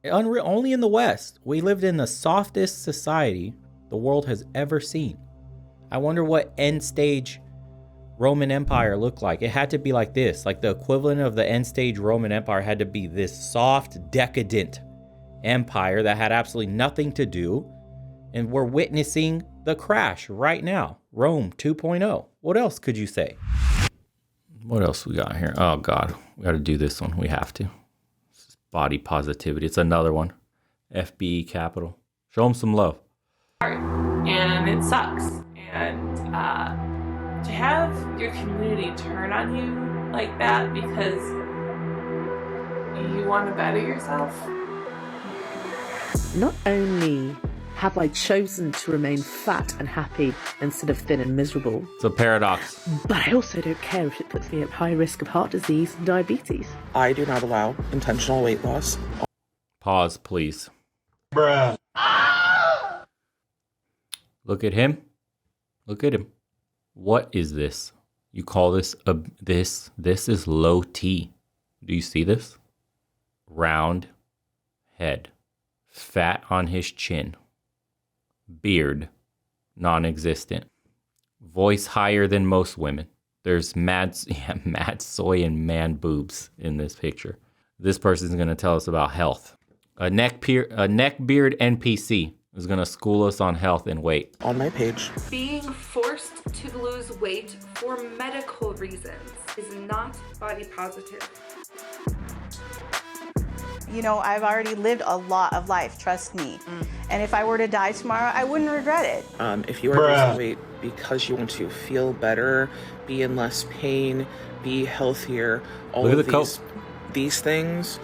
Unreal. Only in the West. We lived in the softest society the world has ever seen. I wonder what end stage Roman Empire looked like. It had to be like this. Like the equivalent of the end stage Roman Empire had to be this soft, decadent empire that had absolutely nothing to do. And we're witnessing the crash right now. Rome 2.0. What else could you say? What else we got here? Oh God, we got to do this one. We have to. This is body positivity. It's another one. FBE Capital. Show them some love. And it sucks. And to have your community turn on you like that because you want to better yourself. Not only have I chosen to remain fat and happy instead of thin and miserable, It's a paradox. but I also don't care if it puts me at high risk of heart disease and diabetes. I do not allow intentional weight loss. Pause, please. Bruh. Look at him. Look at him. What is this? You call this this is low T. Do you see this? Round head. Fat on his chin. Beard. Non-existent. Voice higher than most women. There's mad soy and man boobs in this picture. This person's going to tell us about health. A neck beard NPC is going to school us on health and weight. On my page. Being forced to lose weight for medical reasons is not body positive. You know, I've already lived a lot of life, trust me. And if I were to die tomorrow, I wouldn't regret it. If you are losing weight because you want to feel better, be in less pain, be healthier, all of these things,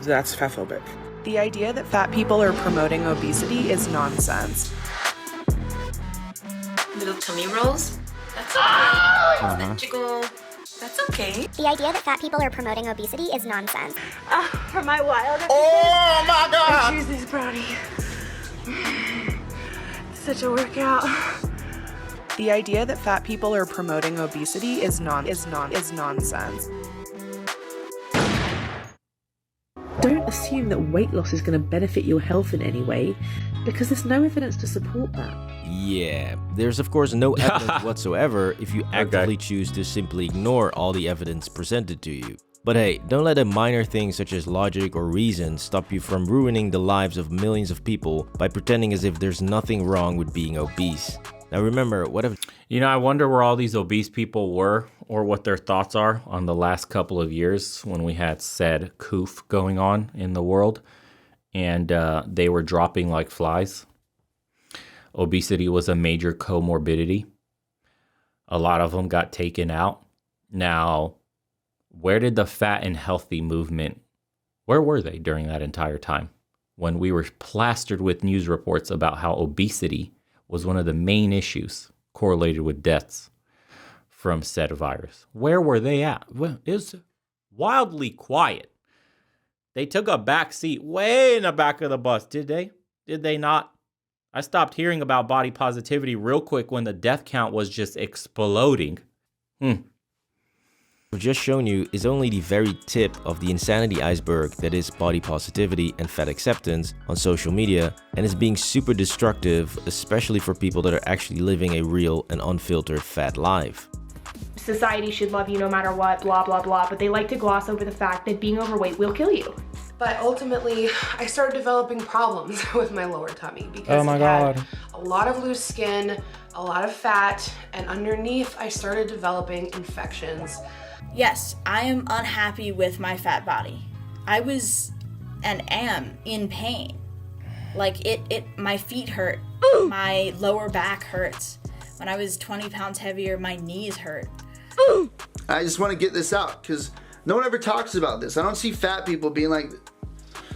that's fatphobic. The idea that fat people are promoting obesity is nonsense. Little tummy rolls? That's okay. Symmetrical? That's okay. The idea that fat people are promoting obesity is nonsense. For my wild episode, Oh my God! choose this brownie. Such a workout. The idea that fat people are promoting obesity is nonsense. Don't assume that weight loss is going to benefit your health in any way, because there's no evidence to support that. Yeah, there's of course no evidence whatsoever if you actively choose to simply ignore all the evidence presented to you. But hey, don't let a minor thing such as logic or reason stop you from ruining the lives of millions of people by pretending as if there's nothing wrong with being obese. Now remember, what if... You know, I wonder where all these obese people were or what their thoughts are on the last couple of years when we had said coof going on in the world and they were dropping like flies. Obesity was a major comorbidity. A lot of them got taken out. Now, where did the fat and healthy movement, where were they during that entire time? When we were plastered with news reports about how obesity was one of the main issues correlated with deaths from said virus. Where were they at? Well, it was wildly quiet. They took a back seat way in the back of the bus, did they? Did they not? I stopped hearing about body positivity real quick when the death count was just exploding. I've just shown you is only the very tip of the insanity iceberg that is body positivity and fat acceptance on social media, and is being super destructive, especially for people that are actually living a real and unfiltered fat life. Society should love you no matter what, blah, blah, blah, but they like to gloss over the fact that being overweight will kill you. But ultimately, I started developing problems with my lower tummy because I had a lot of loose skin, a lot of fat, and underneath I started developing infections. Yes, I am unhappy with my fat body. I was and am in pain. Like my feet hurt, my lower back hurts. When I was 20 pounds heavier, my knees hurt. I just want to get this out because no one ever talks about this. I don't see fat people being like,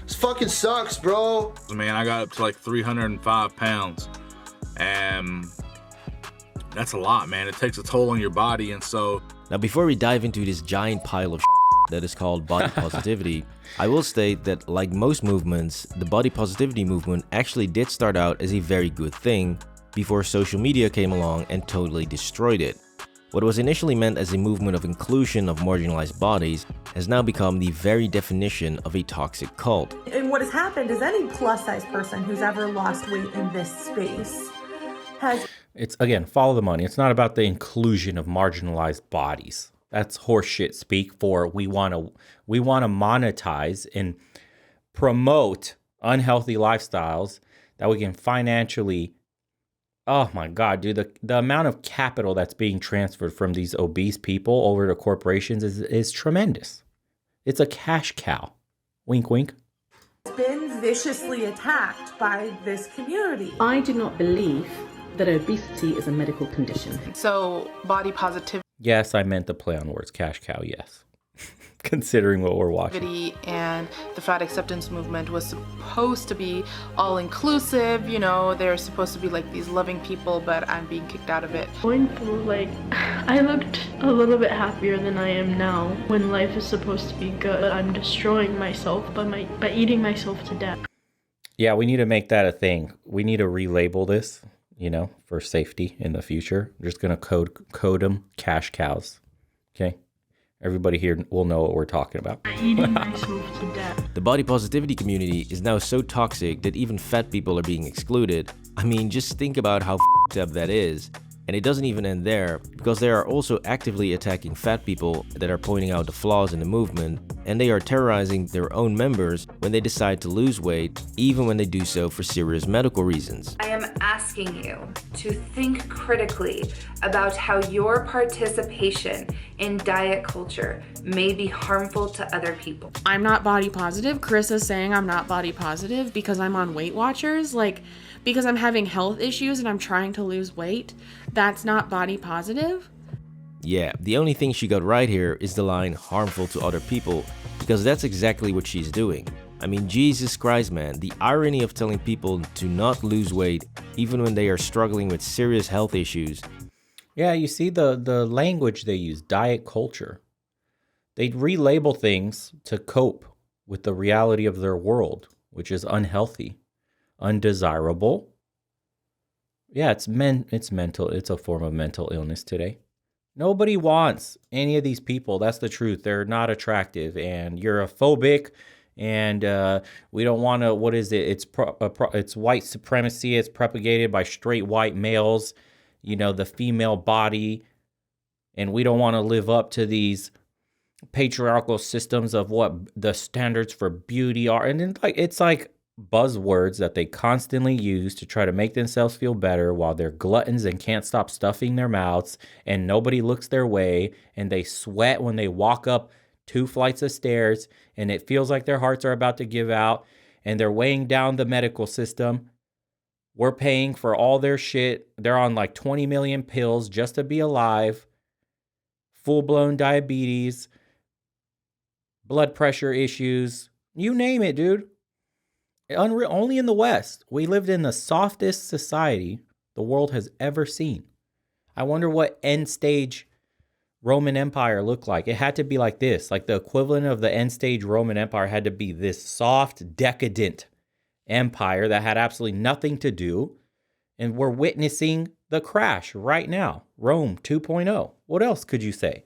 this fucking sucks, bro. Man, I got up to like 305 pounds. And that's a lot, man. It takes a toll on your body. And so... Now, before we dive into this giant pile of that is called body positivity, I will state that like most movements, the body positivity movement actually did start out as a very good thing before social media came along and totally destroyed it. What was initially meant as a movement of inclusion of marginalized bodies has now become the very definition of a toxic cult. And what has happened is any plus-size person who's ever lost weight in this space has... It's, again, follow the money. It's not about the inclusion of marginalized bodies. That's horseshit speak for we want to monetize and promote unhealthy lifestyles that we can financially... Oh my God, dude, the amount of capital that's being transferred from these obese people over to corporations is tremendous. It's a cash cow. Wink, wink. It's been viciously attacked by this community. I do not believe that obesity is a medical condition. So body positivity. Yes, I meant the play on words, cash cow, yes. Considering what we're watching. And the fat acceptance movement was supposed to be all inclusive, you know, they're supposed to be like these loving people, but I'm being kicked out of it. Going through, like, I looked a little bit happier than I am now. When life is supposed to be good, I'm destroying myself by eating myself to death. Yeah, we need to make that a thing. We need to relabel this, you know, for safety in the future. I'm just going to code them cash cows. Okay? Everybody here will know what we're talking about. Eating myself to death. The body positivity community is now so toxic that even fat people are being excluded. I mean, just think about how f***ed up that is. And it doesn't even end there, because they are also actively attacking fat people that are pointing out the flaws in the movement, and they are terrorizing their own members when they decide to lose weight, even when they do so for serious medical reasons. I am asking you to think critically about how your participation in diet culture may be harmful to other people. I'm not body positive. Chris is saying I'm not body positive because I'm on Weight Watchers. Like, because I'm having health issues and I'm trying to lose weight, that's not body positive? Yeah, the only thing she got right here is the line harmful to other people, because that's exactly what she's doing. I mean, Jesus Christ, man, the irony of telling people to not lose weight even when they are struggling with serious health issues. Yeah, you see the language they use, diet culture. They relabel things to cope with the reality of their world, which is unhealthy, undesirable. Yeah, it's mental. It's a form of mental illness today. Nobody wants any of these people. That's the truth. They're not attractive, and you're a phobic, and we don't want to. What is it? It's white supremacy. It's propagated by straight white males. You know, the female body, and we don't want to live up to these patriarchal systems of what the standards for beauty are. And then, it's like buzzwords that they constantly use to try to make themselves feel better while they're gluttons and can't stop stuffing their mouths, and nobody looks their way, and they sweat when they walk up 2 flights of stairs, and it feels like their hearts are about to give out, and they're weighing down the medical system. We're paying for all their shit. They're on like 20 million pills just to be alive. Full-blown diabetes, blood pressure issues, you name it, dude. Only in the West. We lived in the softest society the world has ever seen. I wonder what end stage Roman Empire looked like. It had to be like this. Like the equivalent of the end stage Roman Empire had to be this soft, decadent empire that had absolutely nothing to do. And we're witnessing the crash right now. Rome 2.0. What else could you say?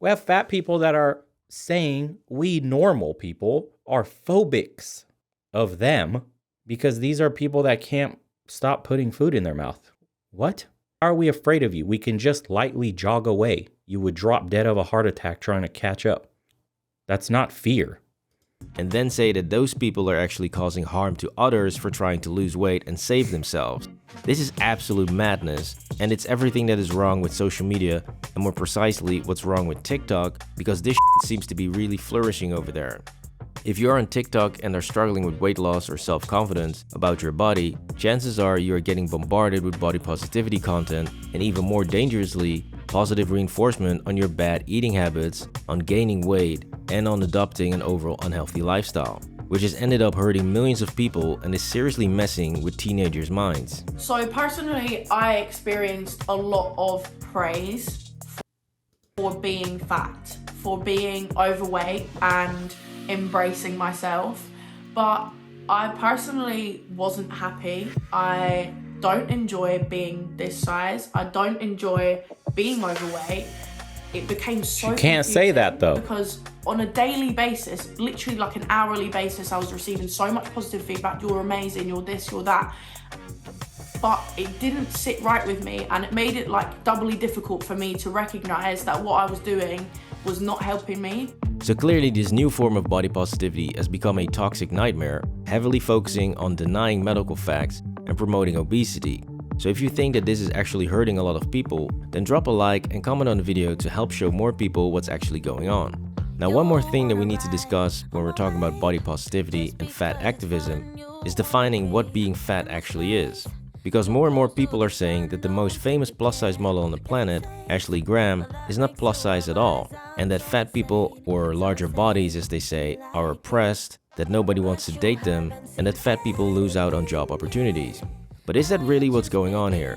We have fat people that are saying we normal people are phobics of them because these are people that can't stop putting food in their mouth. What? Are we afraid of you? We can just lightly jog away. You would drop dead of a heart attack trying to catch up. That's not fear. And then say that those people are actually causing harm to others for trying to lose weight and save themselves. This is absolute madness, and it's everything that is wrong with social media, and more precisely what's wrong with TikTok, because this seems to be really flourishing over there. If you're on TikTok and are struggling with weight loss or self-confidence about your body, chances are you are getting bombarded with body positivity content, and even more dangerously, positive reinforcement on your bad eating habits, on gaining weight, and on adopting an overall unhealthy lifestyle, which has ended up hurting millions of people and is seriously messing with teenagers' minds. So personally, I experienced a lot of praise for being fat, for being overweight and embracing myself, but I personally wasn't happy. I don't enjoy being this size. I don't enjoy being overweight, it became so You can't say that though. Because on a daily basis, literally like an hourly basis, I was receiving so much positive feedback. You're amazing, you're this, you're that. But it didn't sit right with me, and it made it like doubly difficult for me to recognize that what I was doing was not helping me. So clearly this new form of body positivity has become a toxic nightmare, heavily focusing on denying medical facts and promoting obesity. So if you think that this is actually hurting a lot of people, then drop a like and comment on the video to help show more people what's actually going on. Now, one more thing that we need to discuss when we're talking about body positivity and fat activism is defining what being fat actually is. Because more and more people are saying that the most famous plus size model on the planet, Ashley Graham, is not plus size at all, and that fat people, or larger bodies as they say, are oppressed, that nobody wants to date them, and that fat people lose out on job opportunities. But is that really what's going on here?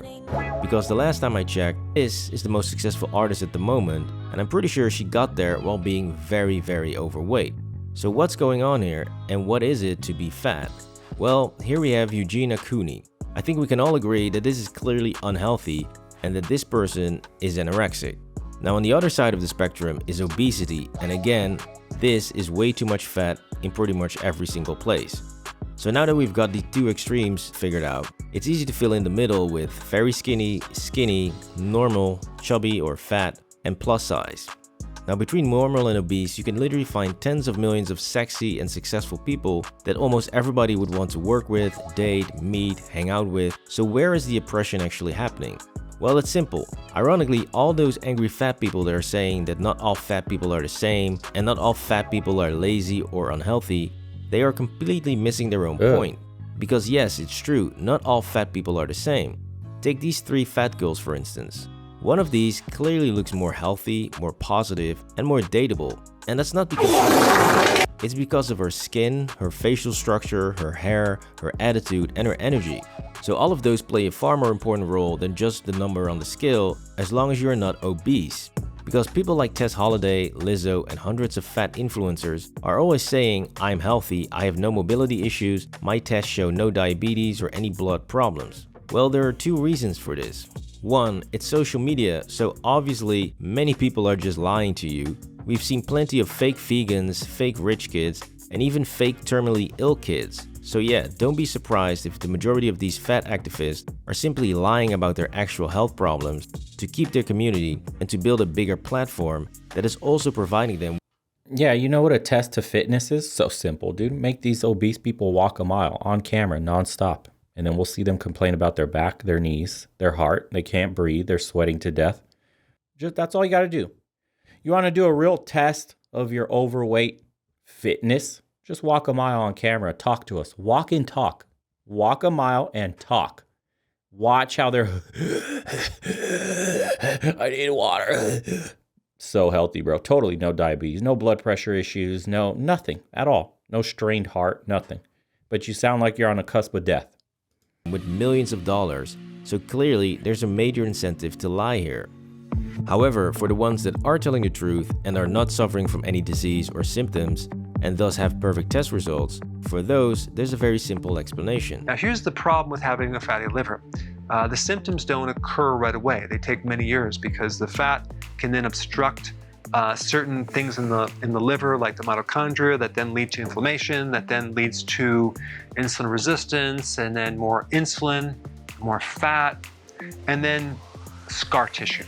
Because the last time I checked, this is the most successful artist at the moment, and I'm pretty sure she got there while being very, very overweight. So what's going on here, and what is it to be fat? Well, here we have Eugenia Cooney. I think we can all agree that this is clearly unhealthy and that this person is anorexic. Now on the other side of the spectrum is obesity, and again, this is way too much fat in pretty much every single place. So now that we've got the two extremes figured out, it's easy to fill in the middle with very skinny, skinny, normal, chubby or fat, and plus size. Now between normal and obese, you can literally find tens of millions of sexy and successful people that almost everybody would want to work with, date, meet, hang out with. So where is the oppression actually happening? Well, it's simple. Ironically, all those angry fat people that are saying that not all fat people are the same and not all fat people are lazy or unhealthy, they are completely missing their own point. Because yes, it's true, not all fat people are the same. Take these three fat girls for instance. One of these clearly looks more healthy, more positive, and more dateable. And that's not because it's because of her skin, her facial structure, her hair, her attitude, and her energy. So all of those play a far more important role than just the number on the scale, as long as you're not obese. Because people like Tess Holliday, Lizzo, and hundreds of fat influencers are always saying, I'm healthy, I have no mobility issues, my tests show no diabetes or any blood problems. Well, there are two reasons for this. One, it's social media, so obviously many people are just lying to you. We've seen plenty of fake vegans, fake rich kids, and even fake terminally ill kids. So yeah, don't be surprised if the majority of these fat activists are simply lying about their actual health problems to keep their community and to build a bigger platform that is also providing them. Yeah, you know what a test to fitness is? So simple, dude. Make these obese people walk a mile on camera nonstop. And then we'll see them complain about their back, their knees, their heart. They can't breathe. They're sweating to death. That's all you got to do. You want to do a real test of your overweight fitness? Just walk a mile on camera. Talk to us. Walk and talk. Walk a mile and talk. Watch how they're... I need water. So healthy, bro. Totally no diabetes. No blood pressure issues. No, nothing at all. No strained heart. Nothing. But you sound like you're on the cusp of death. With millions of dollars, so clearly there's a major incentive to lie here. However, for the ones that are telling the truth and are not suffering from any disease or symptoms, and thus have perfect test results, for those, there's a very simple explanation. Now here's the problem with having a fatty liver. The symptoms don't occur right away. They take many years because the fat can then obstruct certain things in the liver, like the mitochondria, that then lead to inflammation, that then leads to insulin resistance, and then more insulin, more fat, and then scar tissue.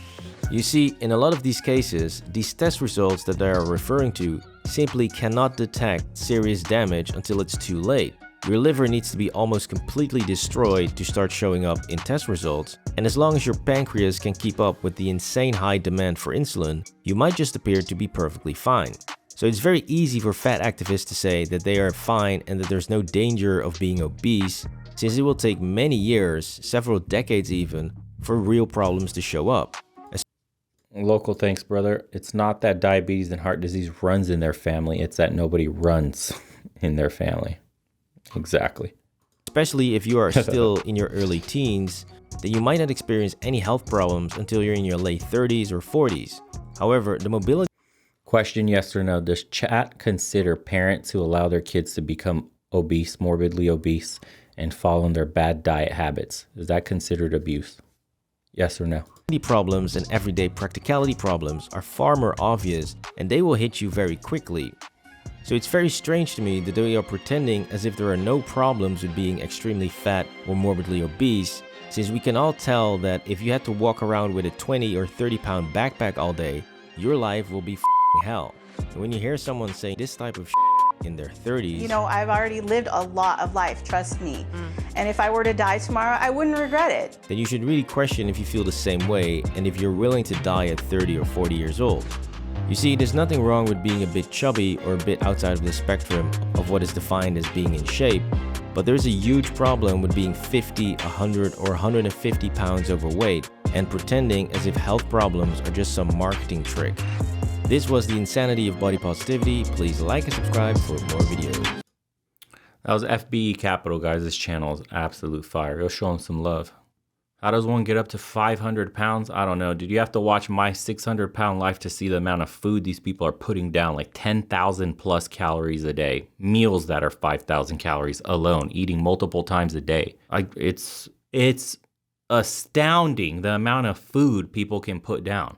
You see, in a lot of these cases, these test results that they are referring to simply cannot detect serious damage until it's too late. Your liver needs to be almost completely destroyed to start showing up in test results, and as long as your pancreas can keep up with the insane high demand for insulin, you might just appear to be perfectly fine. So it's very easy for fat activists to say that they are fine and that there's no danger of being obese, since it will take many years, several decades even, for real problems to show up. Local thanks, brother. It's not that diabetes and heart disease runs in their family, it's that nobody runs in their family. Exactly. Especially if you are still in your early teens, then you might not experience any health problems until you're in your late 30s or 40s. However, the mobility... Question, yes or no. Does chat consider parents who allow their kids to become obese, morbidly obese, and follow in their bad diet habits? Is that considered abuse? Yes or no? Problems and everyday practicality problems are far more obvious, and they will hit you very quickly. So it's very strange to me that they are pretending as if there are no problems with being extremely fat or morbidly obese, since we can all tell that if you had to walk around with a 20 or 30 pound backpack all day, your life will be hell. And when you hear someone say this type of in their 30s... You know, I've already lived a lot of life, trust me. And if I were to die tomorrow, I wouldn't regret it. Then you should really question if you feel the same way and if you're willing to die at 30 or 40 years old. You see, there's nothing wrong with being a bit chubby or a bit outside of the spectrum of what is defined as being in shape, but there's a huge problem with being 50, 100, or 150 pounds overweight and pretending as if health problems are just some marketing trick. This was the insanity of body positivity. Please like and subscribe for more videos. That was FBE Capital, guys. This channel is absolute fire. Go show them some love. How does one get up to 500 pounds? I don't know. Did you have to watch My 600 Pound Life to see the amount of food these people are putting down? Like 10,000 plus calories a day. Meals that are 5,000 calories alone. Eating multiple times a day. It's astounding the amount of food people can put down.